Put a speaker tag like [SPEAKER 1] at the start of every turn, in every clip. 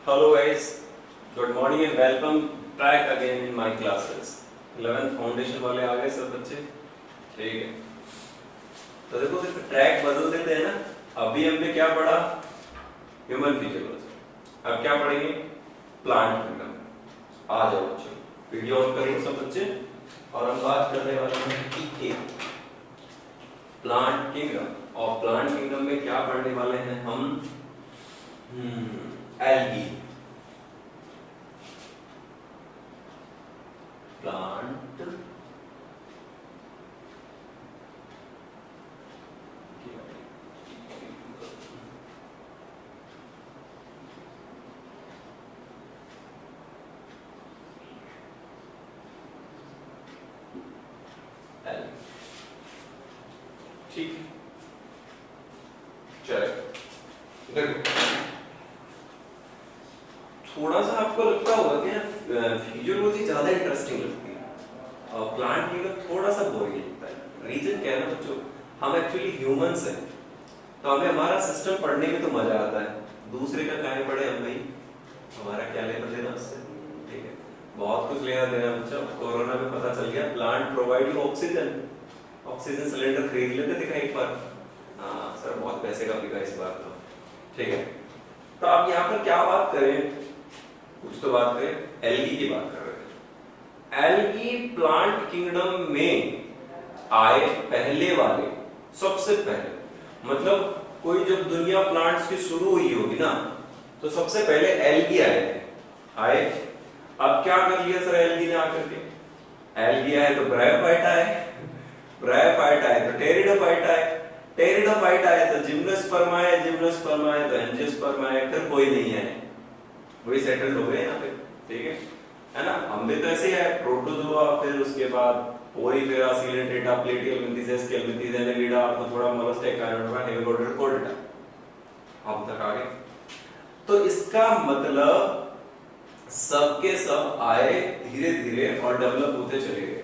[SPEAKER 1] Hello guys, good morning and welcome back again in my classes. 11th foundation वाले आ गए सब बच्चे, ठीक है। तो देखो ट्रैक बदल देते हैं ना। अभी हमने क्या पढ़ा, ह्यूमन फिजियोलॉजी। अब क्या पढ़ेंगे, प्लांट किंगडम। आ जाओ बच्चों, वीडियो ऑन करेंगे सब बच्चे और हम बात करने वाले हैं प्लांट किंगडम। और प्लांट किंगडम में क्या पढ़ने वाले हैं हम, एल्गी, प्लांट ठीक है। चलो देखो, थोड़ा सा आपको लगता होगा कि फिजियोलॉजी ज्यादा इंटरेस्टिंग लगती है और प्लांट किंगडम थोड़ा सा बोरिंग लगता है। रीजन क्या है ना बच्चों, हम एक्चुअली ह्यूमंस हैं, तो हमें हमारा सिस्टम पढ़ने में तो मजा आता है। दूसरे का काहे पढ़े हम भाई, हमारा क्या लेना देना उससे, ठीक है। बहुत कुछ लेना देना बच्चों। कोरोना में पता चल गया plant provide you oxygen. Oxygen cylinder खरीद लेते थे कहीं पर, हाँ सर बहुत पैसे का बिका इस बार तो, ठीक है। तो अब यहाँ पर क्या बात करें, कुछ तो बात करें, एल्गी की बात कर रहे हैं। एल्गी प्लांट किंगडम में आए पहले वाले, सबसे पहले, मतलब कोई जब दुनिया प्लांट्स की शुरू हुई होगी ना, तो सबसे पहले एल्गी आए थे। आए, अब क्या कर लिया सर एल्गी ने आकर के, एल्गी आए तो ब्रायोफाइट आए, ब्रायोफाइट आए तो टेरिडोफाइट आए, टेरिडोफाइट आए तो जिम्नोस्पर्म आए, जिम्नोस्पर्म आए तो एंजियोस्पर्म आए, फिर कोई नहीं है, वही सेटल्ड हो गए यहाँ पे, ठीक है ना। हम भी तो ऐसे ही है, प्रोटोजोआ, फिर उसके बाद पोरीफेरा, सीलेंट्रेटा, प्लेटियल मिंथिसेस, केल्मिंथिस, एनेलिडा, तो थोड़ा मोलस्क, काइनोडर्मा, हेमिकोडर्मा, कोर्डेटा, हम तक आ गए। तो इसका मतलब सबके सब आए धीरे धीरे और डेवलप होते चले गए।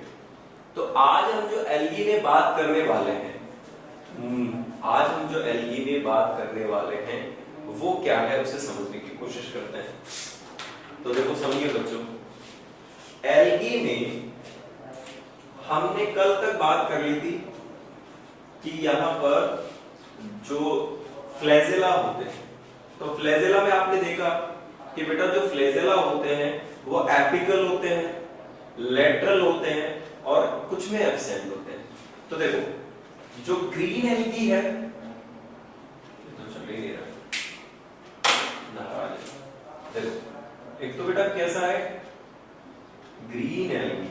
[SPEAKER 1] तो आज हम जो एल्गी में बात करने वाले हैं, आज हम जो एल्गी में बात करने वाले हैं वो क्या है, उसे समझने की कोशिश करते हैं। तो देखो समझिए बच्चों, एल्गी में हमने कल तक बात कर ली थी कि यहां पर जो फ्लैजेला होते हैं, तो फ्लैजेला में आपने देखा कि बेटा जो फ्लैजेला होते हैं वो एपिकल होते हैं, लेटरल होते हैं और कुछ में एब्सेंट होते हैं। तो देखो जो ग्रीन एल्गी है, तो चल ही नहीं रहा, देखो एक तो बेटा कैसा है, ग्रीन एल्गी,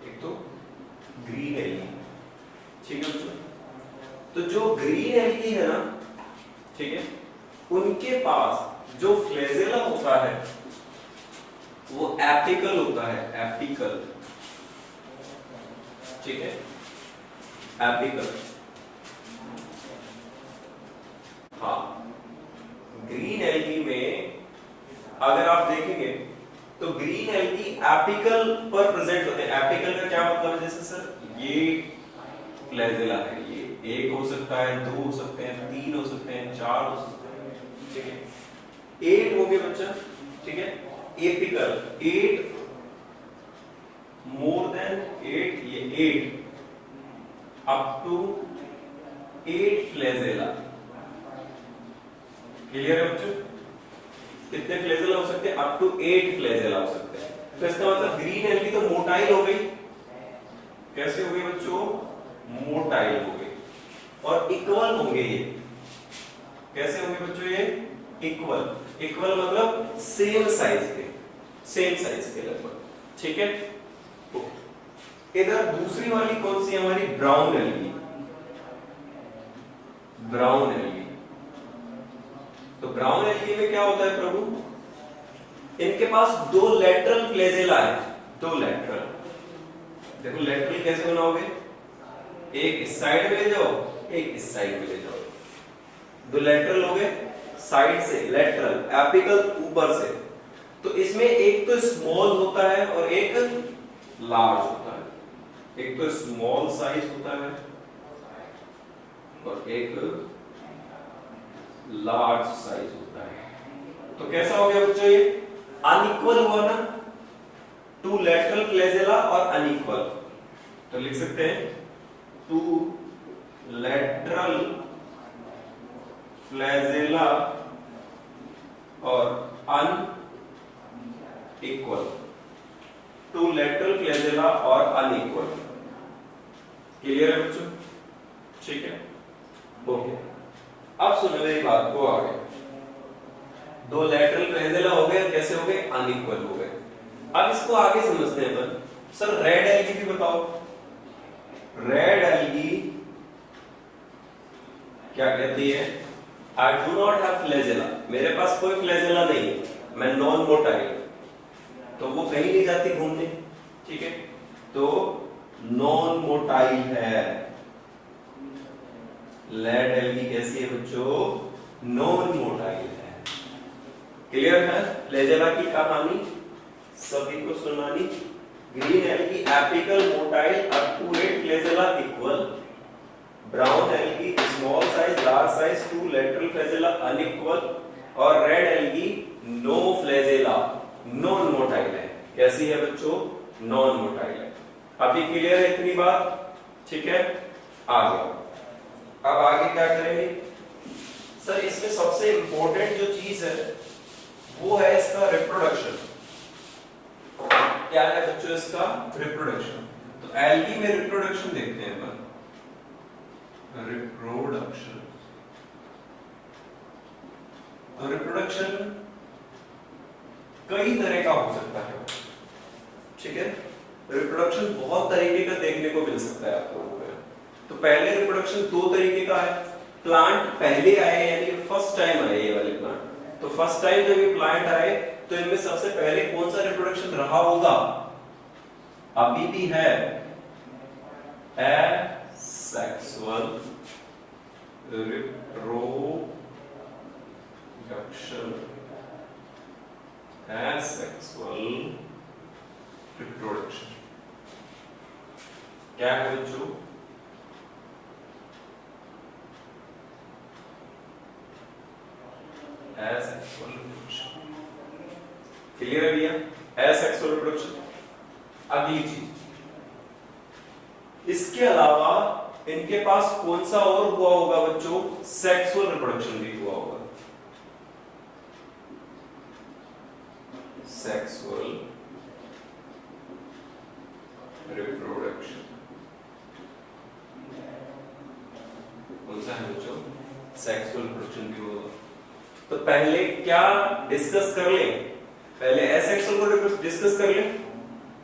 [SPEAKER 1] एक तो ग्रीन एल्गी, ठीक है बच्चों। तो जो ग्रीन एल्गी है ना, ठीक है, उनके पास जो फ्लैजेला होता है वो एपिकल होता है, एपिकल, ठीक है, एपिकल। हाँ, ग्रीन एल्गी में अगर आप देखेंगे तो ग्रीन एल्गी एपिकल पर प्रेजेंट होते हैं। एपिकल का क्या मतलब है, जैसे सर ये फ्लैजेला है, ये एक हो सकता है, दो हो सकते हैं, तीन हो सकते हैं, चार हो सकते हैं, ठीक है, 8 होंगे बच्चा, ठीक है, एपिकल 8, मोर देन 8, ये 8 अप टू 8 फ्लैजेला। क्लियर है बच्चों, कितने फ्लैजेला हो सकते हैं, अप टू 8 फ्लैजेला हो सकते हैं। तो इसका मतलब ग्रीन एल्गी तो मोटाइल हो गई, कैसे हो गई बच्चों, मोटाइल हो गई, और इक्वल होंगे ये, कैसे होंगे बच्चों ये, इक्वल, इक्वल मतलब सेम साइज के, सेम साइज के लगभग, ठीक है। इधर दूसरी वाली कौन सी हमारी, ब्राउन एल्गी, ब्राउन एल्गी। तो ब्राउन एल्गी में क्या होता है प्रभु, इनके पास दो लेटरल फ्लैजेला है, दो लेटरल। देखो लेटरल कैसे बनाओगे, एक इस साइड में ले जाओ, एक इस साइड में ले जाओ, दो लेटरल हो गए साइड से, लेटरल, एपिकल ऊपर से। तो इसमें एक तो स्मॉल होता है और एक लार्ज होता है, एक तो स्मॉल साइज होता है और एक लार्ज साइज होता है। तो कैसा हो गया बच्चों, ये अनइक्वल हुआ ना, टू लेटरल फ्लैजेला और अनइक्वल। तो लिख सकते हैं टू लेटरल फ्लैजेला और अनइक्वल, टू लेटरल फ्लैजेला और अनइक्वल। क्लियर है बच्चों? ठीक है, ओके। अब सुनो मेरी बात को आगे। दो लेटरल फ्लैजेला हो गए, कैसे हो गए? अनइक्वल हो गए। अब इसको आगे समझते हैं अपन। सर रेड एल्गी भी बताओ। रेड एल्गी क्या कहती है? I do not have flagella, मेरे पास कोई फ्लैजेला नहीं है, मैं नॉन मोटाइल, तो वो कहीं नहीं जाती घूमने, ठीक है, तो नॉन मोटाइल है। रेड एल्गी कैसी है बच्चों? नॉन मोटाइल है। क्लियर है फ्लैजेला की कहानी? सभी को सुनानी। Green algae apical motile up to 8 flagella equal, brown algae small size large size, two lateral flagella unequal, और red algae no flagella, non motile है। कैसी है बच्चों? नॉन मोटाइल है। अभी क्लियर है इतनी बात? ठीक है, आगे। अब आगे क्या करेंगे सर? इसमें सबसे इंपॉर्टेंट जो चीज है वो है इसका रिप्रोडक्शन। क्या है बच्चों इसका? रिप्रोडक्शन। तो एल्गी में रिप्रोडक्शन देखते हैं अपन। रिप्रोडक्शन, तो रिप्रोडक्शन कई तरह का हो सकता है, ठीक है, रिप्रोडक्शन बहुत तरीके का देखने को मिल सकता है आप लोगों को। तो पहले रिप्रोडक्शन दो तरीके का है। प्लांट पहले आए यानी फर्स्ट टाइम आए ये वाले प्लांट, तो फर्स्ट टाइम जब ये प्लांट आए तो इनमें सबसे पहले कौन सा रिप्रोडक्शन रहा होगा? अभी भी है एसेक्सुअल रिप्रोडक्शन, एसेक्सुअल रिप्रोडक्शन। क्या है बच्चों? Asexual reproduction. क्लियर है भैया? Asexual reproduction. अगली चीज, इसके अलावा इनके पास कौन सा और हुआ होगा बच्चों? सेक्सुअल रिप्रोडक्शन भी हुआ होगा। सेक्सुअल रिप्रोडक्शन कौन सा है बच्चों? सेक्सुअल रिप्रोडक्शन भी होगा। तो पहले क्या डिस्कस कर ले? पहले एसेक्सुअल को डिस्कस कर ले।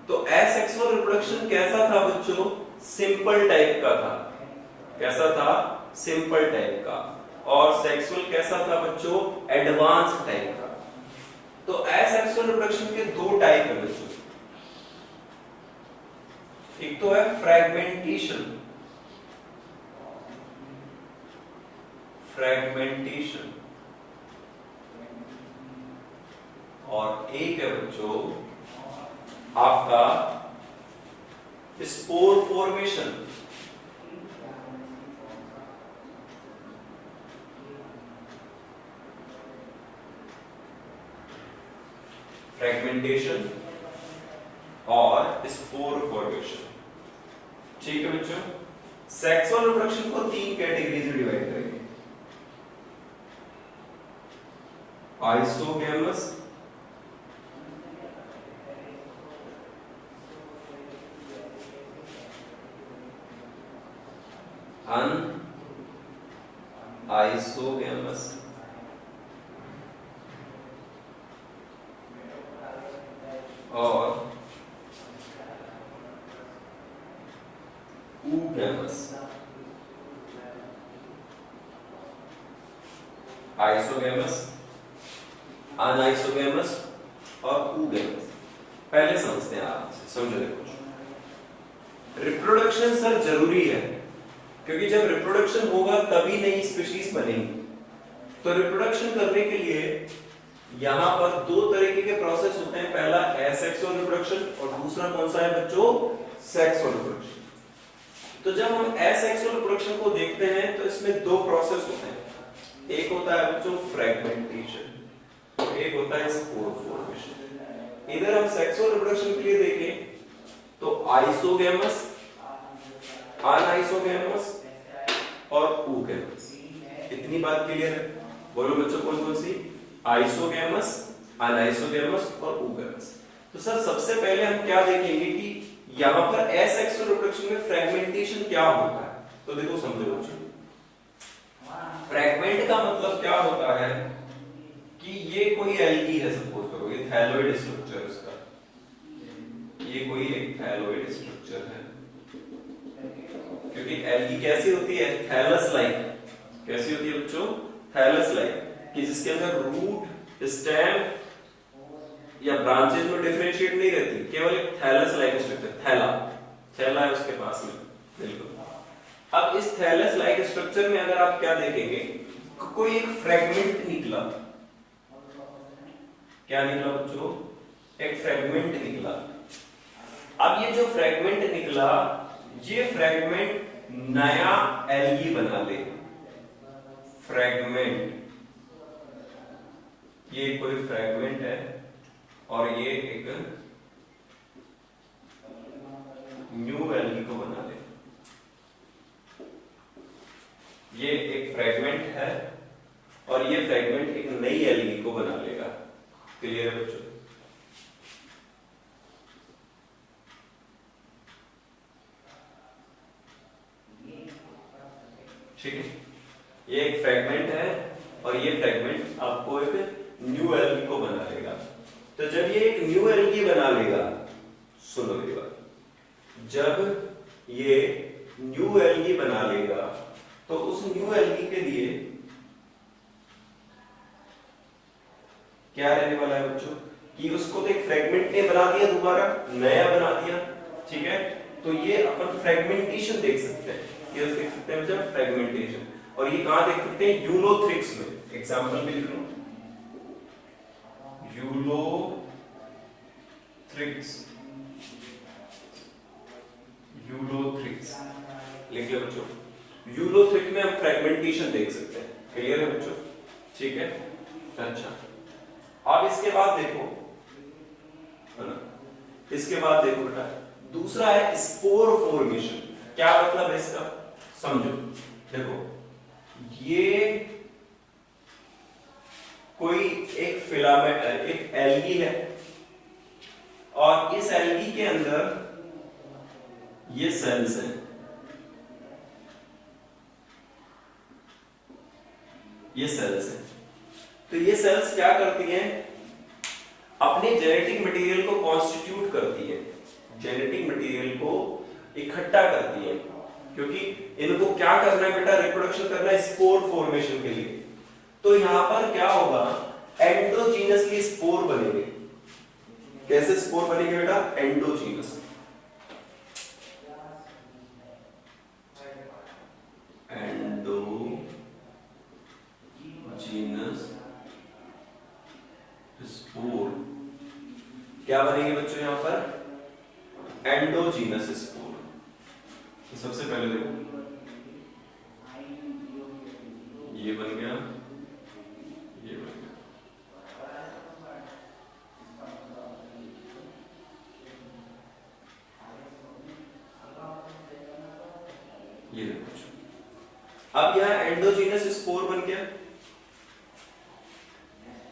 [SPEAKER 1] तो एसेक्सुअल रिप्रोडक्शन कैसा था बच्चों? सिंपल टाइप का था। कैसा था? सिंपल टाइप का। और सेक्सुअल कैसा था बच्चों? एडवांस टाइप का। तो एसेक्सुअल रिप्रोडक्शन के दो टाइप है बच्चों। एक तो है फ्रैगमेंटेशन, फ्रैगमेंटेशन, और एक है बच्चों आपका स्पोर फॉर्मेशन। फ्रैगमेंटेशन और स्पोर फॉर्मेशन, ठीक है बच्चों। सेक्सुअल रिप्रोडक्शन को तीन कैटेगरीज में डिवाइड करेंगे। आइसोगैमस, अनआइसोगैमस और ऊगैमस। आइसोगैमस, अनआइसोगैमस और ऊगैमस। पहले समझते हैं, आप समझो। देखो, रिप्रोडक्शन सर जरूरी है, क्योंकि जब रिप्रोडक्शन होगा तभी नई स्पीशीज बनेंगी। तो रिप्रोडक्शन करने के लिए यहां पर दो तरीके के प्रोसेस होते हैं, पहला एसेक्सुअल रिप्रोडक्शन और दूसरा कौन सा है बच्चों, सेक्सुअल रिप्रोडक्शन। तो जब हम एसेक्सुअल रिप्रोडक्शन को देखते हैं तो इसमें दो प्रोसेस होते हैं, एक होता है बच्चों फ्रेगमेंटेशन और एक होता है स्पोर फॉर्मेशन। इधर हम सेक्सुअल रिप्रोडक्शन के लिए देखें तो आइसोगेमस, अनआइसोगेमस और oogamous। इतनी बात क्लियर है? बोलो बच्चों कौन कौन सी, आइसोगेमस, अनआइसोगेमस और oogamous। तो सर सबसे पहले हम क्या देखेंगे कि यहां पर एसेक्सुअल रिप्रोडक्शन में फ्रेगमेंटेशन क्या होता है। तो देखो समझो बच्चों, फ्रेगमेंट का मतलब क्या होता है कि ये कोई एल्गी है, सपोज करो ये थैलोइड स्ट्रक्चर इसका, ये कोई एक थैलोइड स्ट्रक्चर है, क्योंकि एल्गी कैसी होती है, थैलस लाइक। कैसी होती है बच्चों, थैलस लाइक, कि जिसके अंदर रूट, स्टेम या ब्रांचेस में डिफरेंशिएट नहीं रहती, केवल एक थैलस लाइक स्ट्रक्चर, थैला है उसके पास में, बिल्कुल। अब इस थैलस लाइक स्ट्रक्चर में अगर आप क्या देखेंगे, कोई एक फ्रेगमेंट निकला, क्या निकला बच्चों, एक फ्रेगमेंट निकला। अब ये जो फ्रेगमेंट निकला, ये फ्रेगमेंट नया एल्गी बना ले, फ्रेगमेंट, ये कोई फ्रेगमेंट है और ये एक न्यू एल्गी को बना ले। ये एक फ्रेगमेंट है और ये फ्रेगमेंट एक नई एल्गी को बना लेगा। क्लियर है बच्चों? ठीक है, ये एक फ्रेगमेंट है और ये फ्रेगमेंट आपको एक न्यू एल्गी को बना लेगा। तो जब ये एक न्यू एल्गी बना लेगा, सुनो मेरी बात, जब ये न्यू एल्गी बना लेगा तो उस न्यू एल्गी के लिए क्या रहने वाला है बच्चों, कि उसको तो एक फ्रेगमेंट ने बना दिया, दोबारा नया बना दिया, ठीक है। तो ये अपन फ्रेगमेंटेशन देख सकते हैं, ये देख सकते हैं बच्चों फ्रेगमेंटेशन। और ये कहां देख सकते हैं, यूलोथ्रिक्स में। एग्जांपल भी लिख लो, यूलोथ्रिक्स, यूलोथ्रिक्स लिख लो बच्चों। यूलोथ्रिक में हम फ्रेगमेंटेशन देख सकते हैं। क्लियर है बच्चों? ठीक है, अच्छा। अब इसके बाद देखो, है ना, इसके बाद देखो बेटा, दूसरा है स्पोर फॉर्मेशन। क्या मतलब है इसका, समझो। देखो, ये कोई एक फिलामेंट, एक एल्गी है और इस एल्गी के अंदर ये सेल्स हैं, ये सेल्स हैं। तो ये सेल्स क्या करती हैं, अपने जेनेटिक मटेरियल को कॉन्स्टिट्यूट करती है, जेनेटिक मटेरियल को इकट्ठा करती है, क्योंकि इनको क्या करना है बेटा, रिप्रोडक्शन करना है स्पोर फॉर्मेशन के लिए। तो यहां पर क्या होगा, एंडोजीनसली स्पोर बनेंगे। कैसे स्पोर बनेंगे बेटा, एंडोजीनस, एंडोजीनस स्पोर क्या बनेंगे बच्चों, यहां पर एंडोजीनस स्पोर। सबसे पहले देखो, ये बन गया, ये बन गया, ये देखो। अब यहां एंडोजीनस स्पोर बन गया।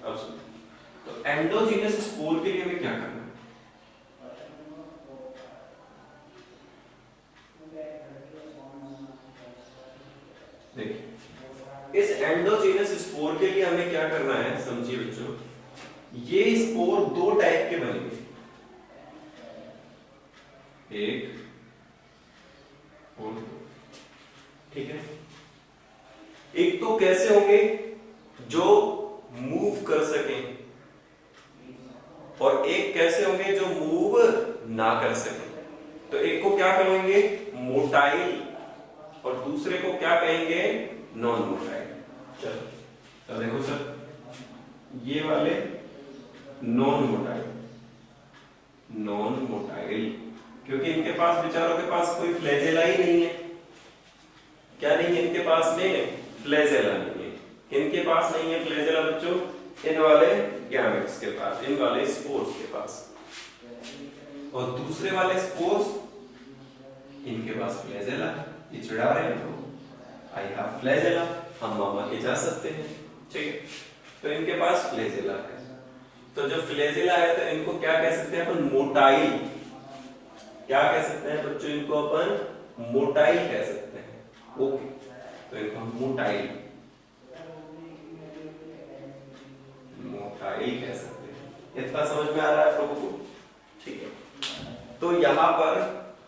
[SPEAKER 1] अब सुनो, तो एंडोजीनस स्पोर के लिए हमें क्या करना है, देखिए, इस एंडोजीनस स्पोर के लिए हमें क्या करना है, समझिए बच्चों। ये स्पोर दो टाइप के बनेंगे, एक और दो, ठीक है। एक तो कैसे होंगे, जो मूव कर सकें, और एक कैसे होंगे जो मूव ना कर सकें। तो एक को क्या कहेंगे, मोटाइल, और दूसरे को क्या कहेंगे, नॉन मोटाइल। चलो तो देखो सर, ये वाले नॉन मोटाइल, नॉन मोटाइल क्योंकि इनके पास बेचारों के पास कोई फ्लैजेला ही नहीं है। क्या नहीं है इनके पास में? फ्लैजेला नहीं है। किनके पास नहीं है फ्लैजेला बच्चों? इन वाले गैमेट्स के पास, इन वाले स्पोर्स के पास। और दूसरे वाले स्पोर्स इनके पास फ्लैजेला है। ये चिढ़ा रहे हैं तो आई हैव फ्लैजेला, हम मामा के जा सकते हैं, ठीक है। तो इनके पास फ्लैजेला है। तो जब फ्लैजेला है तो इनको क्या कह सकते हैं अपन? मोटाइल। क्या कह सकते हैं बच्चों? इनको अपन मोटाइल कह सकते हैं। ओके, तो इनको हम मोटाइल, मोटाइल कह सकते हैं। इतना समझ में आ रहा है आप लोगों को? ठीक है। तो यहाँ पर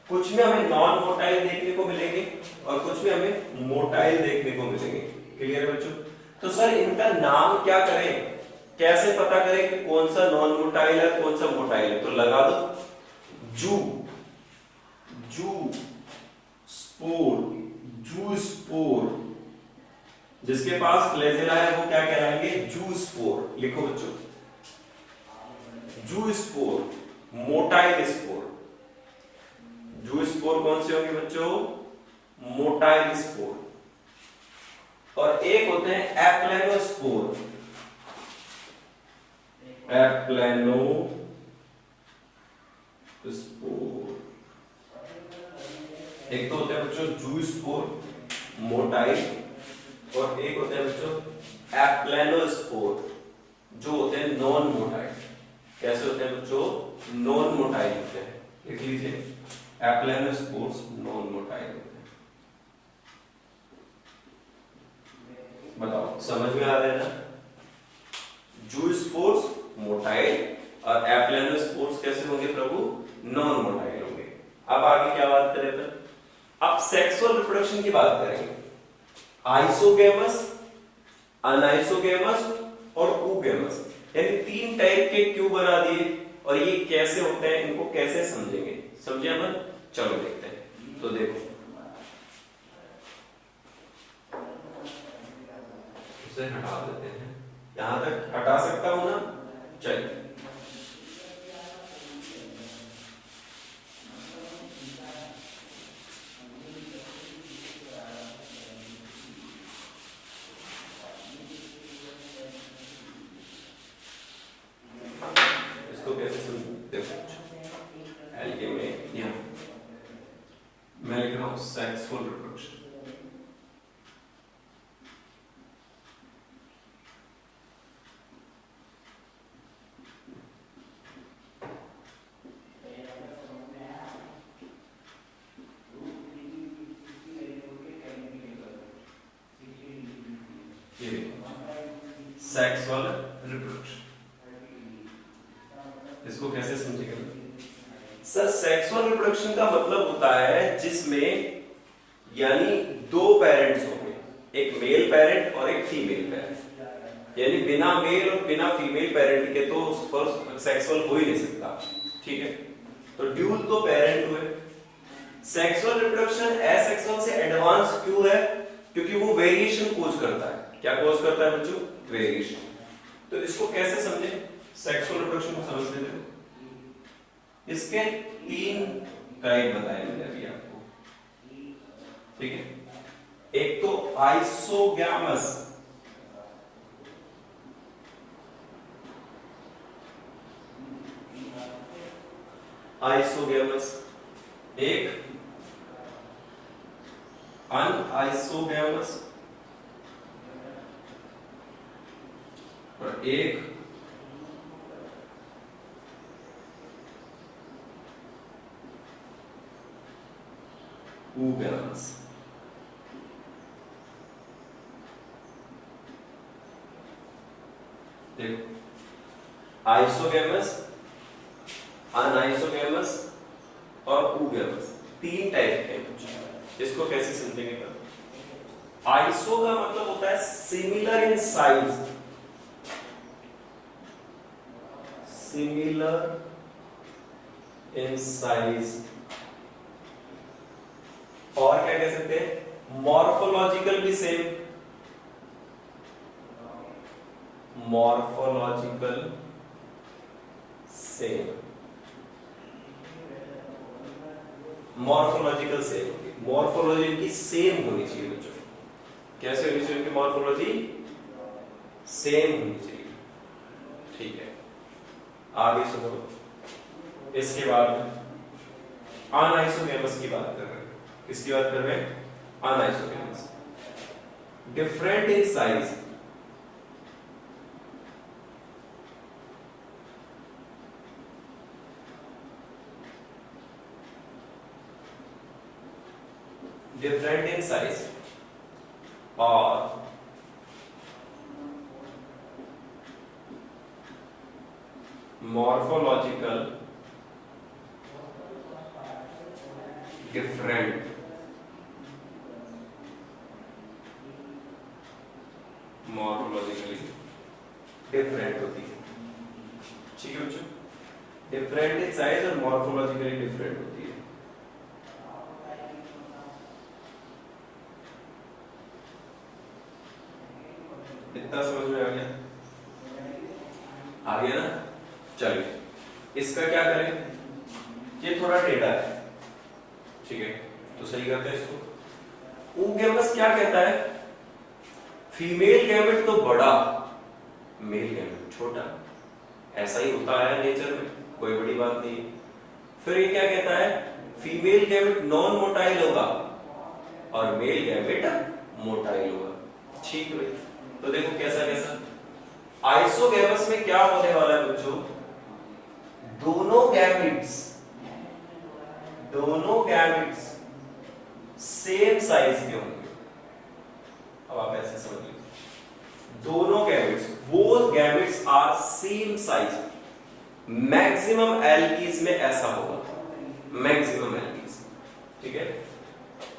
[SPEAKER 1] कुछ में हमें नॉन मोटाइल देखने को मिलेंगे और कुछ में हमें मोटाइल देखने को मिलेंगे। क्लियर है बच्चों? तो सर इनका नाम क्या करें? कैसे पता करें कि कौन सा नॉन मोटाइल है कौन सा मोटाइल है? तो लगा दो जू, जू स्पोर, जू स्पोर। जिसके पास फ्लैजेला है वो क्या कहलाएंगे? जू स्पोर। लिखो बच्चों, जू स्पोर, मोटाइल स्पोर। जू स्पोर कौन से होंगे बच्चों? Motile spore. और एक होते हैं एप्लेनोस्पोर, एप्लेनो स्पोर। एक तो होते हैं बच्चों जू स्पोर, मोटाइल, और एक होते हैं बच्चों एप्लेनोस्पोर जो होते हैं नॉन मोटाइल। कैसे होते हैं बच्चों? नॉन मोटाइल होते हैं। लिख लीजिए, एप्लेनोस्पोर्स नॉन मोटाइल होते हैं। बताओ समझ में आ रहा है ना? जू स्पोर्स मोटाइल और एप्लेनोस्पोर्स कैसे होंगे प्रभु? नॉन मोटाइल होंगे। अब आगे क्या बात करें फिर? अब सेक्सुअल रिप्रोडक्शन की बात करेंगे। आइसोगेमस, अनआइसोगेमस और ऊगेमस, यानी तीन टाइप के क्यों बना दिए और ये कैसे होते हैं, इनको कैसे समझेंगे? समझे अपन? चलो देखते हैं। तो देखो, इसे हटा देते हैं। यहां तक हटा सकता हूं ना? चलिए, इसको कैसे समझूं? देखो, एलके में यहां मैं लिख रहा हूं सेक्सुअल रिप्रोडक्शन। सेक्सुअल रिप्रोडक्शन, इसको कैसे समझेंगे? सर सेक्सुअल रिप्रोडक्शन का मतलब होता है जिसमें यानी दो पेरेंट्स होंगे, एक मेल पेरेंट और एक फीमेल पेरेंट। यानी बिना मेल और बिना फीमेल पेरेंट के तो उस पर सेक्सुअल हो ही नहीं सकता, ठीक है। तो ड्यूल तो पेरेंट हुए। सेक्सुअल रिप्रोडक्शन एसेक्सुअल से एडवांस क्यों है? क्योंकि वो वेरिएशन कोज करता है। क्या कोज करता है बच्चों? वेरिएशन। तो इसको कैसे समझे? सेक्सुअल रिप्रोडक्शन को समझने दो। इसके तीन टाइप बताए मैंने अभी आपको, ठीक है। एक तो आइसोगैमस, आइसोगैमस, एक अनआइसोगैमस और एक ऊगैमस। देखो, आइसोगैमस, अनआइसोगैमस और ऊगैमस, तीन टाइप के कुछ। इसको कैसे समझेंगे? आइसो का मतलब होता है similar in size, similar in size, और क्या कह सकते हैं? मॉर्फोलॉजिकल भी same, morphological same, morphological same, morphology की सेम होनी चाहिए बच्चों। कैसे होनी चाहिए? मॉर्फोलॉजी सेम होनी चाहिए। ठीक है, आगे सुनो। इसके बाद अनआइसोगेमस की बात कर रहे हैं। किसकी बात कर रहे हैं? Anisogamous. Different in size, different in size और मॉर्फोलॉजिकल डिफरेंट, मॉर्फोलॉजिकली डिफरेंट होती है। ठीक है बच्चों, डिफरेंट इन साइज और मॉर्फोलॉजिकली डिफरेंट होती है। इतना समझ में आ गया? आ गया ना? चलिए इसका क्या करें? ये थोड़ा टेढ़ा है, ठीक है, तो सही करते हैं इसको। ऊगेमस क्या कहता है? फीमेल गैमेट तो बड़ा, मेल गैमेट छोटा। ऐसा ही होता है नेचर में, कोई बड़ी बात नहीं है। फिर ये क्या कहता है? फीमेल गैमेट नॉन मोटाइल होगा और मेल गैमेट मोटाइल होगा। ठीक है भाई, तो देखो कैसा कैसा। आइसोगैमस में क्या होने वाला है बच्चों? दोनों गैमेट्स सेम साइज के होंगे। अब आप ऐसे समझ लीजिए, दोनों gametes, both gametes are same size. Maximum algae में ऐसा होगा, मैक्सिमम एल्कीज। ठीक है,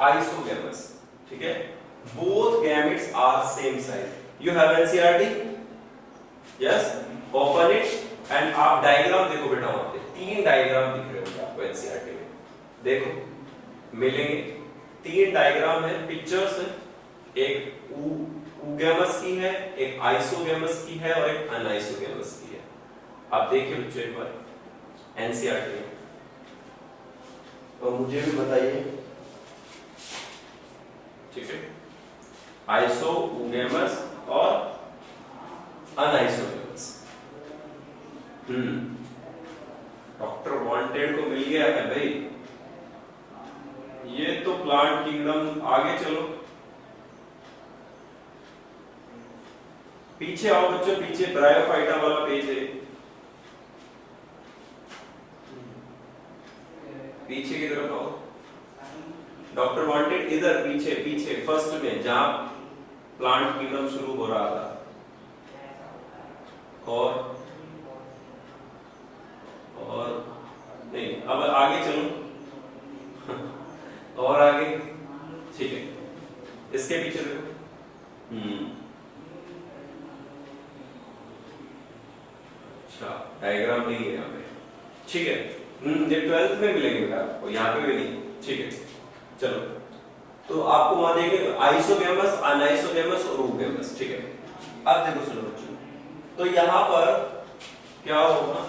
[SPEAKER 1] आइसोगैमस। ठीक है, both gametes are same size. You have NCERT? Yes, open it and आप डायग्राम देखो बेटा। वहां पे 3 डायग्राम दिख रहे होंगे आपको एनसीईआरटी में, देखो मिलेंगे। 3 डायग्राम है, पिक्चर्स है। एक ऊगेमस की है, एक आइसोगेमस की है और एक अनआइसोगेमस की है। आप देखिए बच्चों एक बार एनसीईआरटी में, तो मुझे भी बताइए। ठीक है, आइसो, ऊगेमस और अनआइसोगेमस। डॉक्टर वांटेड को मिल गया है भाई। ये तो प्लांट किंगडम। आगे चलो, पीछे आओ बच्चों, पीछे ब्रायोफाइटा वाला पेज है, पीछे की तरफ आओ। डॉक्टर वांटेड इधर पीछे, पीछे फर्स्ट में जहां प्लांट किंगडम शुरू हो रहा था। और नहीं, अब आगे चलो और आगे। ठीक है, इसके पीछे देखो। अच्छा, डायग्राम नहीं है यहाँ पे। ठीक है, ये 12th में मिलेंगे बेटा आपको, यहाँ पे भी नहीं। ठीक है, चलो तो आपको वहां देखेंगे आइसोगेमस, अनआइसोगेमस और ऊगेमस। ठीक है, अब देखो सुनो बच्चों, तो यहाँ पर क्या होगा?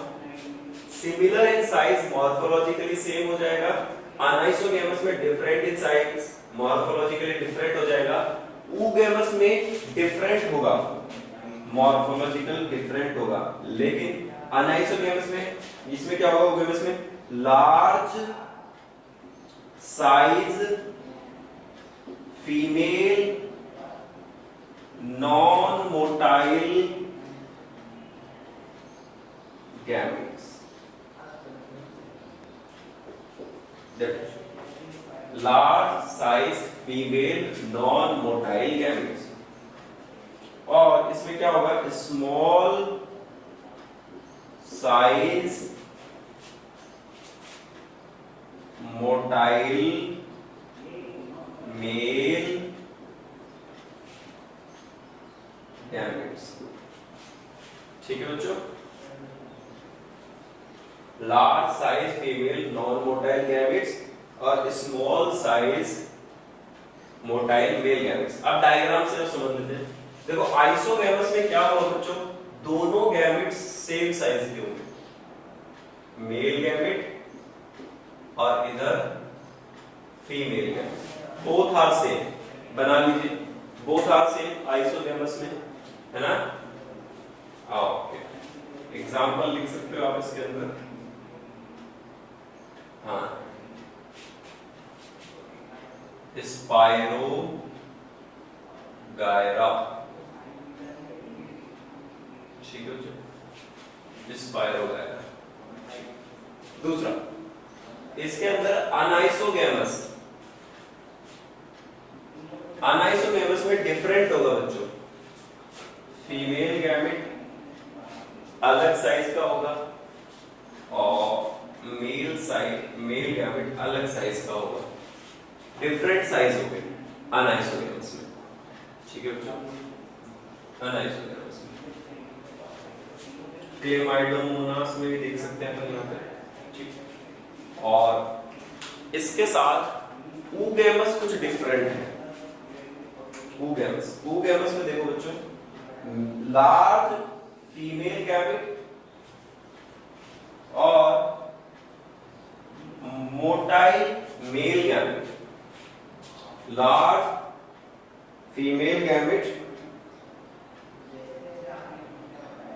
[SPEAKER 1] Similar in size, morphologically same हो जाएगा। अनआइसोगेमस में different in size, morphologically different हो जाएगा। ऊगेमस में डिफरेंट होगा, मॉर्फोलॉजिकल डिफरेंट होगा। लेकिन अनआइसोगेमस में, इसमें क्या होगा? ऊगेमस में large size female non motile gametes. Large size female non motile gametes. और इसमें क्या होगा? Small size motile male gametes. ठीक है बच्चों, large size female non motile gametes और small size motile male gametes. अब डायग्राम से समझ लेते हैं। देखो आइसोगैमस में क्या होगा बच्चों? दोनों गैमेट्स सेम साइज के होंगे, मेल गैमेट और इधर female gamete, both are same. बना लीजिए, बोथ आर सेम आइसोगैमस में, है ना। ओके, एग्जांपल लिख सकते हो आप इसके अंदर। हाँ, स्पाइरो गायरा, ठीक है बच्चों, स्पाइरो गायरा। दूसरा, इसके अंदर अनाइसोगैमस, अनाइसोगैमस में डिफरेंट होगा बच्चों, फीमेल गैमेट अलग साइज का होगा और मेल गैमेट अलग साइज का होगा, डिफरेंट साइज हो गए अनाइसोगैमस में, ठीक है बच्चों। अनाइसोगैमस में क्लेमाइडोमोनास में भी देख सकते हैं अपन यहाँ पे, ठीक। और इसके साथ ऊगैमस कुछ डिफरेंट है। ऊगैमस में देखो बच्चों, लार्ज फीमेल गैमेट और motile male gamete, large female gamete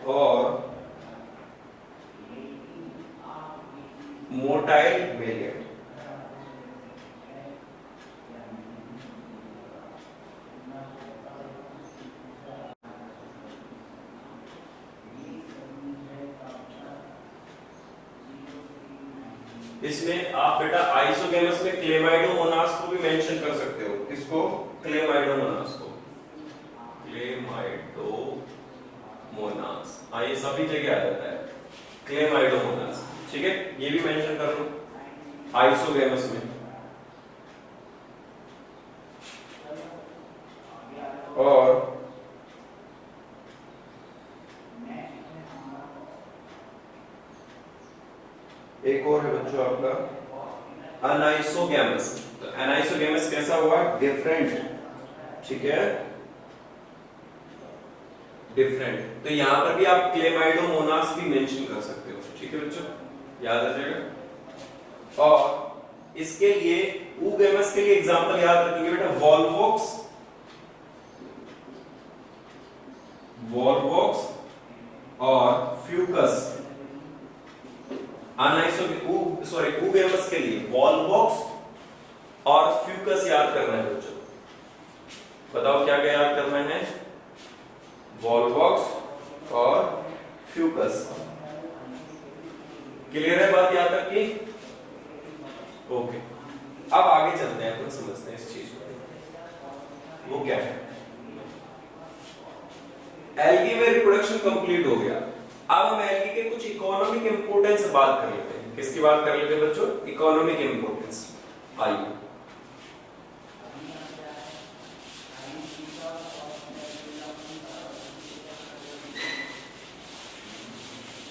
[SPEAKER 1] और मोटाइल मेल गैमेट। इसमें आप बेटा आइसोगैमस में क्लेमाइडोमोनास को भी मेंशन कर सकते हो। किसको? क्लेमाइडोमोनास को। क्लेमाइडोमोनास, हाँ ये सभी जगह आ जाता है क्लेमाइडोमोनास, ठीक है, ये भी मेंशन कर लो आइसोगैमस में। और एक और है बच्चों आपका अनाइसोगैमस। तो अनाइसोगैमस कैसा हुआ? डिफरेंट, ठीक है, डिफरेंट। तो यहां पर भी आप क्लेमाइडोमोनास भी मेंशन कर सकते हो, ठीक है बच्चों, याद आ जाएगा। और इसके लिए ऊगैमस के लिए एग्जांपल याद रखेंगे बेटा, वॉल्वॉक्स, और फ्यूकस। ऊगैमस के लिए वॉल्वॉक्स और फ्यूकस याद करना है बच्चों। बताओ क्या क्या याद करना है? वॉल्वॉक्स और फ्यूकस। क्लियर है बात यहां तक की? ओके, अब आगे चलते हैं, अपन समझते हैं इस चीज को। वो क्या है? एल्गी में रिप्रोडक्शन कंप्लीट हो गया। अब हम एल्गी के कुछ इकोनॉमिक इंपोर्टेंस से बात कर लेते हैं। किसकी बात कर लेते हैं बच्चों? Economic importance. आइए,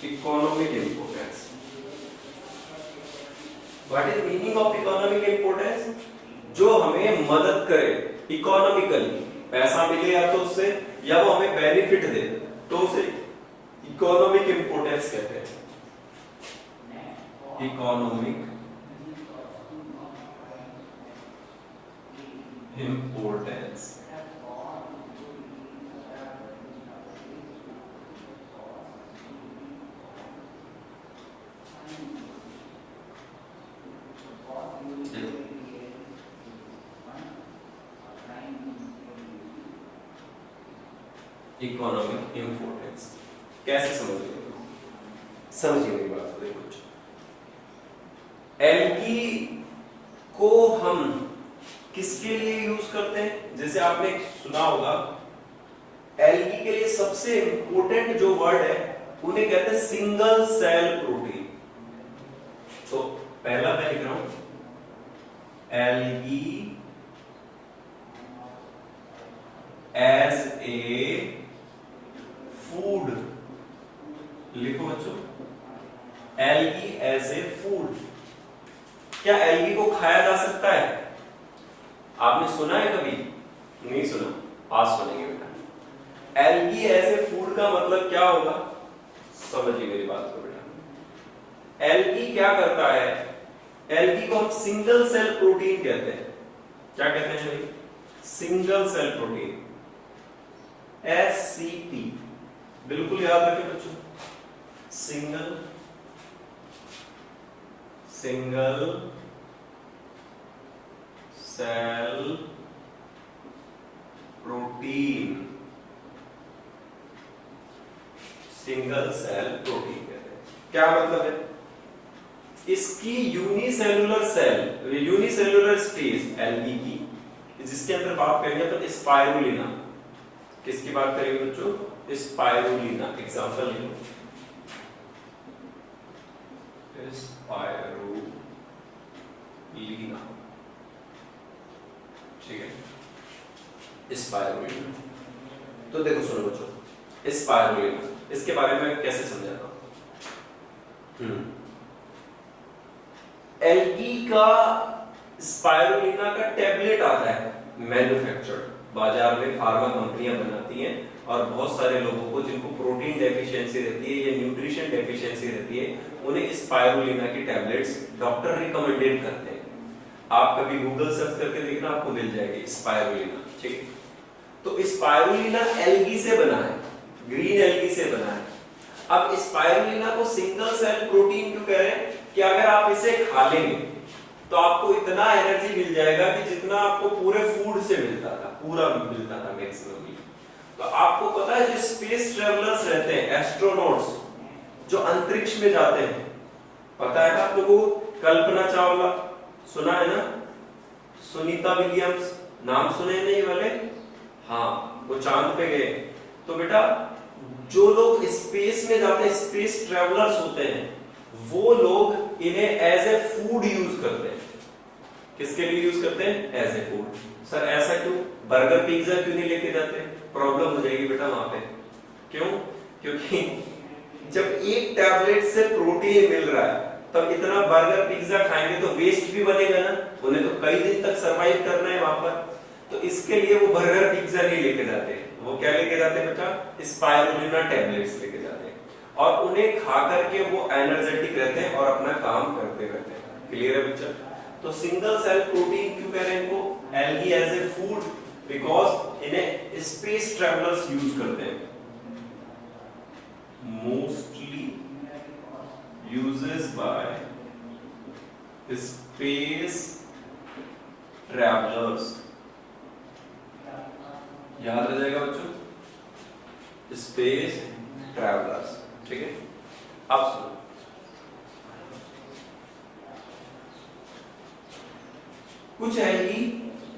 [SPEAKER 1] economic importance. What is meaning of economic importance? जो हमें मदद करे इकोनॉमिकली, पैसा मिले या तो उससे, या वो हमें बेनिफिट दे, तो उसे इकोनॉमिक इंपोर्टेंस कहते हैं। Economic importance. इकोनॉमिक इंपोर्टेंस कैसे समझेंगे? समझिए मेरी बात को। देखो, एल्गी को हम किसके लिए यूज करते हैं? जैसे आपने सुना होगा, एल्गी के लिए सबसे इंपोर्टेंट जो वर्ड है उन्हें कहते हैं सिंगल सेल प्रोटीन। तो पहला मैं लिख रहा हूं, एल्गी एज ए फूड। लिखो बच्चों, एल्गी एज ए फूड। क्या एल्गी को खाया जा सकता है? आपने सुना है कभी? नहीं सुना, आज सुनेंगे बेटा। एल्गी एज ए फूड का मतलब क्या होगा, समझिए मेरी बात को बेटा। एल्गी क्या करता है, एल्गी को हम सिंगल सेल प्रोटीन कहते हैं। क्या कहते हैं भाई, सिंगल सेल प्रोटीन, SCP, बिल्कुल याद रखें बच्चों, single cell protein, single cell protein कहते हैं। क्या मतलब है, इसकी यूनिसेलुलर स्टेज एल्गी की, जिसके अंदर बात करेंगे तो स्पाइरुलिना, किसकी बात करेंगे बच्चों, स्पाइरुलिना। एग्जांपल लिखो, स्पाइरुलिना, ठीक है, स्पाइरुलिना। तो देखो सुनो बच्चों, स्पाइरुलिना इसके बारे में कैसे समझाता हूं। एल्गी का स्पाइरुलिना का टैबलेट आता है मैन्युफैक्चर्ड, बाजार में फार्मा कंपनियां बनाती हैं, और बहुत सारे लोगों को जिनको प्रोटीन डेफिशिएंसी रहती है या न्यूट्रिशन डेफिशिएंसी रहती है, उन्हें स्पाइरुलिना की टैबलेट्स डॉक्टर रिकमेंडेड करते हैं। आप कभी गूगल सर्च करके देखना, आपको मिल जाएगी स्पाइरुलिना, ठीक। तो स्पाइरुलिना एल्गी से बना है, ग्रीन एल्गी से बना है। अब स्पाइरुलिना को सिंगल सेल प्रोटीन क्यों कह रहे हैं, कि अगर आप इसे खा लेंगे तो आपको इतना एनर्जी मिल जाएगा कि जितना आपको पूरे फूड से मिलता था, पूरा मिलता था मैक्सिमम। तो आपको पता है जो स्पेस ट्रेवलर्स रहते हैं, एस्ट्रोनॉट्स जो अंतरिक्ष में जाते हैं, पता है ना आप लोगों को, कल्पना चावला सुना है ना, सुनीता विलियम्स नाम सुने नहीं वाले, हाँ वो चांद पे गए। तो बेटा जो लोग स्पेस में जाते हैं, स्पेस ट्रेवलर्स होते हैं, वो लोग इन्हें एज ए फूड यूज करते हैं। किसके लिए यूज करते हैं, एज ए फूड। सर ऐसा क्यों, बर्गर पिज्जा क्यों नहीं लेके जाते, प्रॉब्लम हो जाएगी बेटा वहां पे। क्यों, क्योंकि जब एक टैबलेट से प्रोटीन मिल रहा है, तब इतना बर्गर पिज्जा खाएंगे तो वेस्ट भी बनेगा ना, उन्हें तो कई दिन तक सरवाइव करना है वहां पर। तो इसके लिए वो बर्गर पिज्जा नहीं लेके जाते, वो क्या लेके जाते हैं बेटा, स्पाइरुलिना टैबलेट्स लेके जाते हैं, और उन्हें खा करके वो एनर्जेटिक रहते हैं और अपना काम करते रहते हैं। क्लियर है बच्चा। तो सिंगल सेल प्रोटीन क्यों कह रहे हैं इनको, algae as a food, because इन्हें स्पेस ट्रैवलर्स यूज करते हैं, mostly uses by space travellers. याद रह जाएगा बच्चों, स्पेस ट्रैवलर्स, ठीक है। अब सुनो, कुछ एल्गी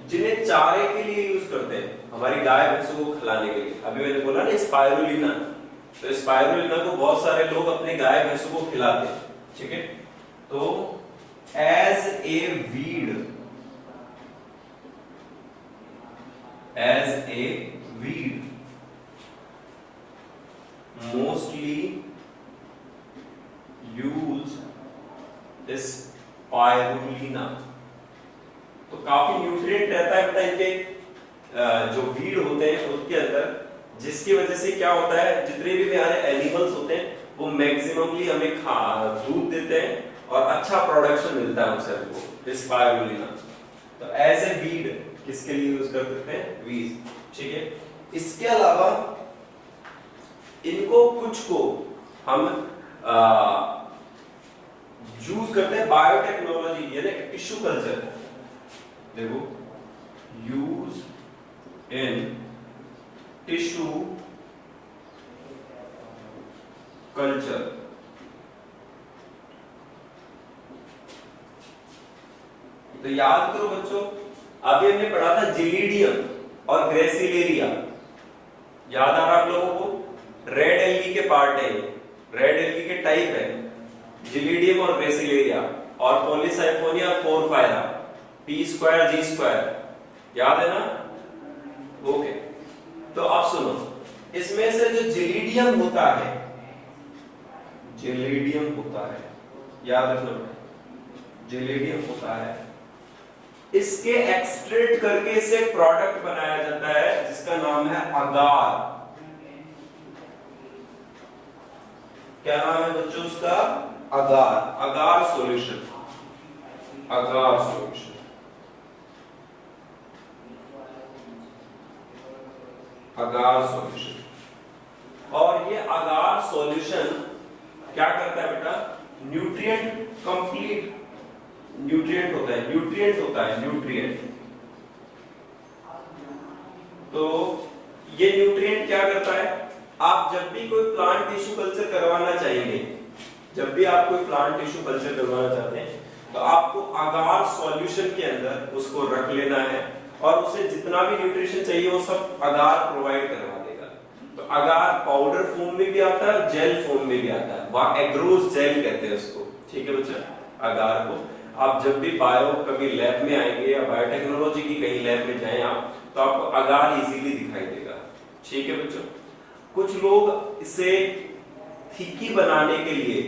[SPEAKER 1] जिन्हें चारे के लिए यूज करते हैं, हमारी गाय भैंसों को खिलाने के लिए। अभी मैंने बोला ना स्पाइरुलिना, तो स्पाइरुलिना को बहुत सारे लोग अपने गाय भैंसों को खिलाते हैं, ठीक है। तो as a weed, mostly use spirulina. तो काफी न्यूट्रिएंट रहता है बेटा इनके जो वीड होते हैं उसके अंदर, जिसकी वजह से क्या होता है, जितने भी हमारे एनिमल्स होते हैं वो मैक्सिममली हमें दूध देते हैं और अच्छा प्रोडक्शन मिलता है उनसे हमको, स्पाइरुलिना। तो एज ए वीड किसके लिए यूज कर सकते हैं, वीज, ठीक है। इसके अलावा इनको कुछ को हम यूज करते हैं बायोटेक्नोलॉजी यानी टिश्यू कल्चर। देखो, यूज इन टिश्यू कल्चर, तो याद करो बच्चों, अभी हमने पढ़ा था जिलीडियम और ग्रेसिलेरिया, याद आ रहा आप लोगों को, रेड एल्गी के पार्ट है, रेड एल्गी के टाइप है जिलीडियम और ग्रेसिलेरिया, और पॉलीसाइफोनिया पोरफायरा, P² G², याद है ना, ओके। तो अब सुनो, इसमें से जो जिलीडियम होता है, जिलीडियम होता है, याद रखना, जिलीडियम होता है, इसके एक्सट्रैक्ट करके इसे प्रोडक्ट बनाया जाता है जिसका नाम है अगार। क्या नाम है बच्चों उसका? अगार, अगार सॉल्यूशन, अगार सॉल्यूशन। अगार सॉल्यूशन। और ये अगार सॉल्यूशन क्या करता है बेटा? न्यूट्रिएंट कंप्लीट, न्यूट्रिएंट होता है, न्यूट्रिएंट होता है, न्यूट्रिएंट। तो ये न्यूट्रिएंट क्या करता है? आप जब भी कोई प्लांट टिश्यू कल्चर करवाना चाहेंगे, जब भी आप कोई प्लांट टिश्यू कल्चर करवाना चाहते हैं, तो आपको अगार सॉल्यूशन के अंदर उसको रख लेना है और उसे जितना भी न्यूट्रिशन चाहिए वो सब अगार प्रोवाइड करवा देगा। तो अगार पाउडर फॉर्म में भी आता है, जेल फॉर्म में भी आता है, वहां एग्रोस जेल कहते हैं उसको। ठीक है बच्चा, अगार को आप जब भी बायो कभी लैब में आएंगे या बायोटेक्नोलॉजी की कहीं लैब में जाएं आप, तो आपको अगार इजीली दिखाई देगा। ठीक है बच्चों, कुछ लोग इसे थिकी बनाने के लिए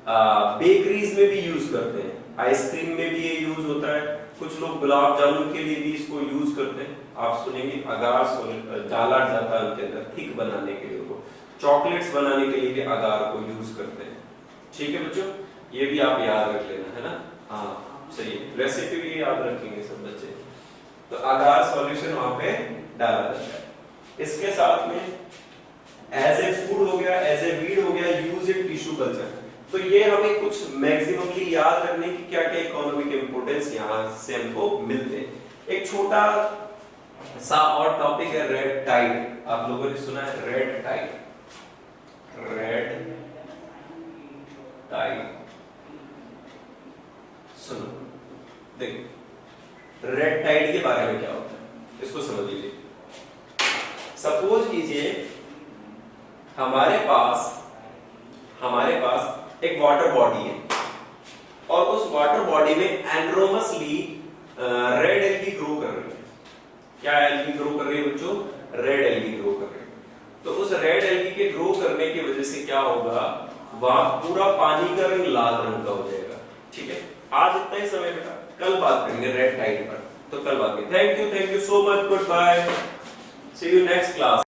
[SPEAKER 1] बेकरीज में भी यूज करते हैं, आइसक्रीम में भी ये यूज होता है, कुछ लोग गुलाब जामुन के लिए भी इसको यूज करते हैं। आप सुनेंगे अगार डाला जाता है उनके अंदर थिक बनाने के लिए, वो चॉकलेट्स बनाने के लिए भी अगार को यूज करते हैं। ठीक है बच्चों, ये भी आप याद रख लेना, है ना? हाँ सही है, रेसिपी भी याद रखेंगे सब बच्चे। तो अगार सॉल्यूशन वहां पे डाला जाता है। इसके साथ में एज ए फूड हो गया, एज ए वीड हो गया, यूज इन टिश्यू कल्चर। तो ये हमें कुछ मैक्सिममली याद रखने की क्या क्या इकोनॉमिक इंपोर्टेंस यहाँ से हमको मिलते हैं। एक छोटा सा और टॉपिक है रेड टाइड। आप लोगों ने सुना है रेड टाइड? रेड टाइड सुनो, देखो रेड टाइड के बारे में क्या होता है इसको समझ लीजिए। सपोज कीजिए हमारे पास एक वाटर बॉडी है और उस वाटर बॉडी में एंड्रोमसली रेड एल्गी ग्रो कर रही है। क्या एल्गी ग्रो कर रही है बच्चों? रेड एल्गी ग्रो कर रही है। तो उस रेड एल्गी के ग्रो करने की वजह से क्या होगा, वहां पूरा पानी का रंग लाल रंग का हो जाएगा। ठीक है, आज इतना ही समय बेटा, कल बात करेंगे रेड टाइड पर। तो कल बात करेंगे। Thank you so much, goodbye, see you next class.